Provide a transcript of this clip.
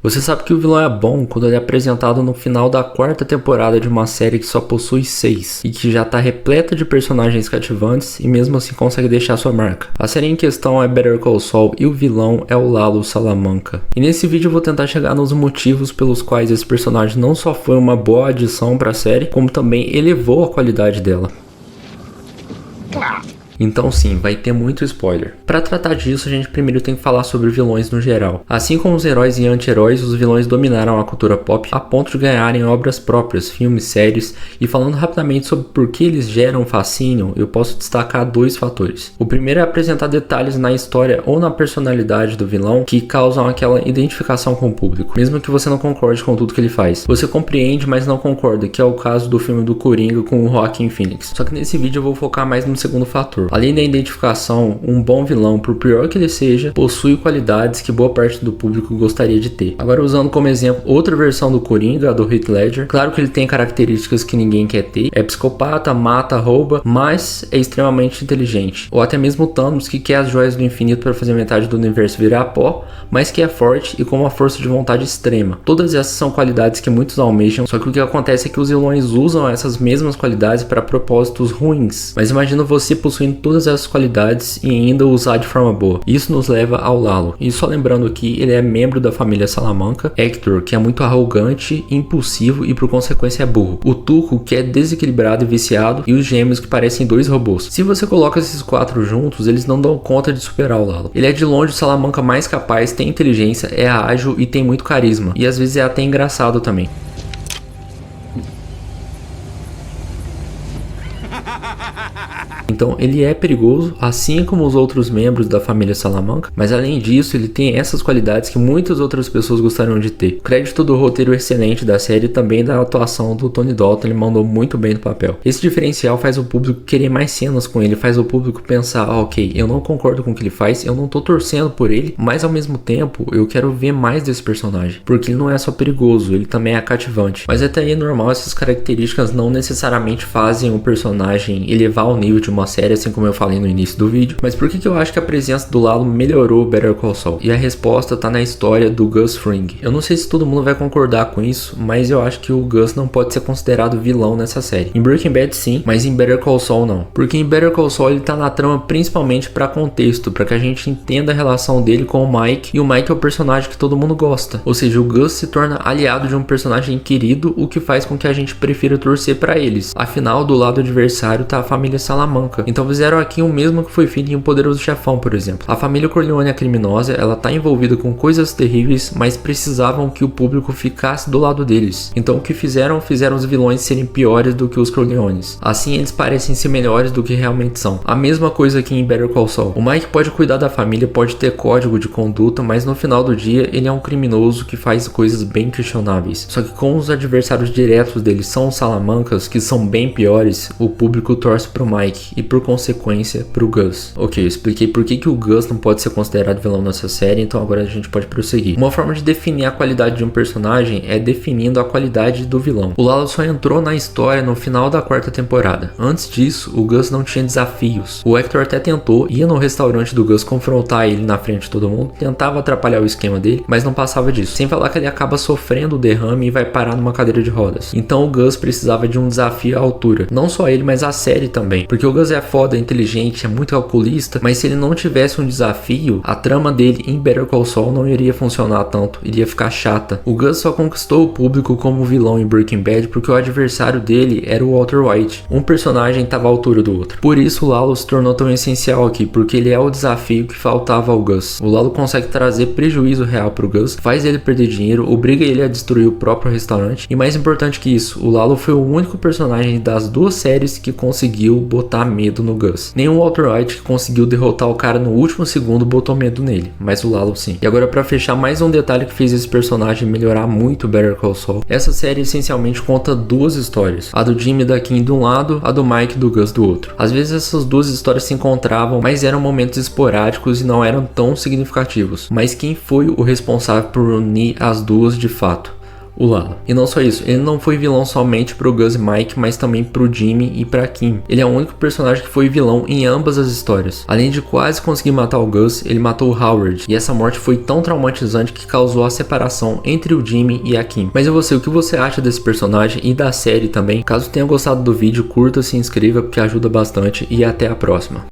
Você sabe que o vilão é bom quando ele é apresentado no final da quarta temporada de uma série que só possui 6 e que já tá repleta de personagens cativantes e mesmo assim consegue deixar sua marca. A série em questão é Better Call Saul e o vilão é o Lalo Salamanca. E nesse vídeo eu vou tentar chegar nos motivos pelos quais esse personagem não só foi uma boa adição para a série, como também elevou a qualidade dela. Então sim, vai ter muito spoiler. Para tratar disso, a gente primeiro tem que falar sobre vilões no geral. Assim como os heróis e anti-heróis, os vilões dominaram a cultura pop a ponto de ganharem obras próprias, filmes, séries, e falando rapidamente sobre por que eles geram fascínio, eu posso destacar dois fatores. O primeiro é apresentar detalhes na história ou na personalidade do vilão que causam aquela identificação com o público, mesmo que você não concorde com tudo que ele faz. Você compreende, mas não concorda, que é o caso do filme do Coringa com o Joaquin Phoenix. Só que nesse vídeo eu vou focar mais no segundo fator. Além da identificação, um bom vilão, por pior que ele seja, possui qualidades que boa parte do público gostaria de ter. Agora, usando como exemplo outra versão do Coringa, a do Heath Ledger, claro que ele tem características que ninguém quer ter, é psicopata, mata, rouba, mas é extremamente inteligente. Ou até mesmo Thanos, que quer as joias do infinito para fazer metade do universo virar pó, mas que é forte e com uma força de vontade extrema. Todas essas são qualidades que muitos almejam, só que o que acontece é que os vilões usam essas mesmas qualidades para propósitos ruins. Mas imagina você possuindo todas essas qualidades e ainda usar de forma boa. Isso nos leva ao Lalo. E só lembrando aqui, ele é membro da família Salamanca. Hector, que é muito arrogante, impulsivo e por consequência é burro. O Tuco, que é desequilibrado e viciado. E os gêmeos, que parecem dois robôs. Se você coloca esses quatro juntos, eles não dão conta de superar o Lalo. Ele é de longe o Salamanca mais capaz, tem inteligência, é ágil e tem muito carisma. E às vezes é até engraçado também. Então ele é perigoso, assim como os outros membros da família Salamanca, mas além disso ele tem essas qualidades que muitas outras pessoas gostariam de ter. O crédito do roteiro excelente da série e também da atuação do Tony Dalton, ele mandou muito bem no papel. Esse diferencial faz o público querer mais cenas com ele, faz o público pensar, ok, eu não concordo com o que ele faz, eu não tô torcendo por ele, mas ao mesmo tempo eu quero ver mais desse personagem, porque ele não é só perigoso, ele também é cativante. Mas até aí é normal, essas características não necessariamente fazem o personagem elevar o nível de uma série, assim como eu falei no início do vídeo. Mas por que eu acho que a presença do Lalo melhorou Better Call Saul? E a resposta tá na história do Gus Fring. Eu não sei se todo mundo vai concordar com isso, mas eu acho que o Gus não pode ser considerado vilão nessa série. Em Breaking Bad sim, mas em Better Call Saul não. Porque em Better Call Saul ele tá na trama principalmente para contexto, para que a gente entenda a relação dele com o Mike, e o Mike é o personagem que todo mundo gosta. Ou seja, o Gus se torna aliado de um personagem querido, o que faz com que a gente prefira torcer para eles. Afinal, do lado adversário tá a família Salamanca. Então fizeram aqui o mesmo que foi feito em O Poderoso Chefão, por exemplo. A família Corleone é criminosa, ela tá envolvida com coisas terríveis, mas precisavam que o público ficasse do lado deles. Então o que fizeram os vilões serem piores do que os Corleones. Assim eles parecem ser melhores do que realmente são. A mesma coisa aqui em Better Call Saul. O Mike pode cuidar da família, pode ter código de conduta, mas no final do dia ele é um criminoso que faz coisas bem questionáveis. Só que como os adversários diretos dele são os Salamancas, que são bem piores, o público torce pro Mike e por consequência pro Gus. Ok, eu expliquei por que o Gus não pode ser considerado vilão nessa série, então agora a gente pode prosseguir. Uma forma de definir a qualidade de um personagem é definindo a qualidade do vilão. O Lalo só entrou na história no final da quarta temporada. Antes disso, o Gus não tinha desafios. O Hector até tentou, ia no restaurante do Gus confrontar ele na frente de todo mundo, tentava atrapalhar o esquema dele, mas não passava disso. Sem falar que ele acaba sofrendo o derrame e vai parar numa cadeira de rodas. Então o Gus precisava de um desafio à altura. Não só ele, mas a série também. Porque o Gus é foda, inteligente, é muito calculista, mas se ele não tivesse um desafio, a trama dele em Better Call Saul não iria funcionar tanto, iria ficar chata. O Gus só conquistou o público como vilão em Breaking Bad porque o adversário dele era o Walter White. Um personagem estava à altura do outro. Por isso o Lalo se tornou tão essencial aqui, porque ele é o desafio que faltava ao Gus. O Lalo consegue trazer prejuízo real pro Gus, faz ele perder dinheiro, obriga ele a destruir o próprio restaurante, e mais importante que isso, o Lalo foi o único personagem das duas séries que conseguiu botar medo no Gus. Nenhum Walter White que conseguiu derrotar o cara no último segundo botou medo nele, mas o Lalo sim. E agora, pra fechar, mais um detalhe que fez esse personagem melhorar muito Better Call Saul. Essa série essencialmente conta duas histórias, a do Jimmy e da Kim de um lado, a do Mike e do Gus do outro. Às vezes essas duas histórias se encontravam, mas eram momentos esporádicos e não eram tão significativos. Mas quem foi o responsável por unir as duas de fato? o Lalo. E não só isso, ele não foi vilão somente pro Gus e Mike, mas também pro Jimmy e pra Kim. Ele é o único personagem que foi vilão em ambas as histórias. Além de quase conseguir matar o Gus, ele matou o Howard, e essa morte foi tão traumatizante que causou a separação entre o Jimmy e a Kim. Mas e você, o que você acha desse personagem e da série também? Caso tenha gostado do vídeo, curta, se inscreva porque ajuda bastante e até a próxima.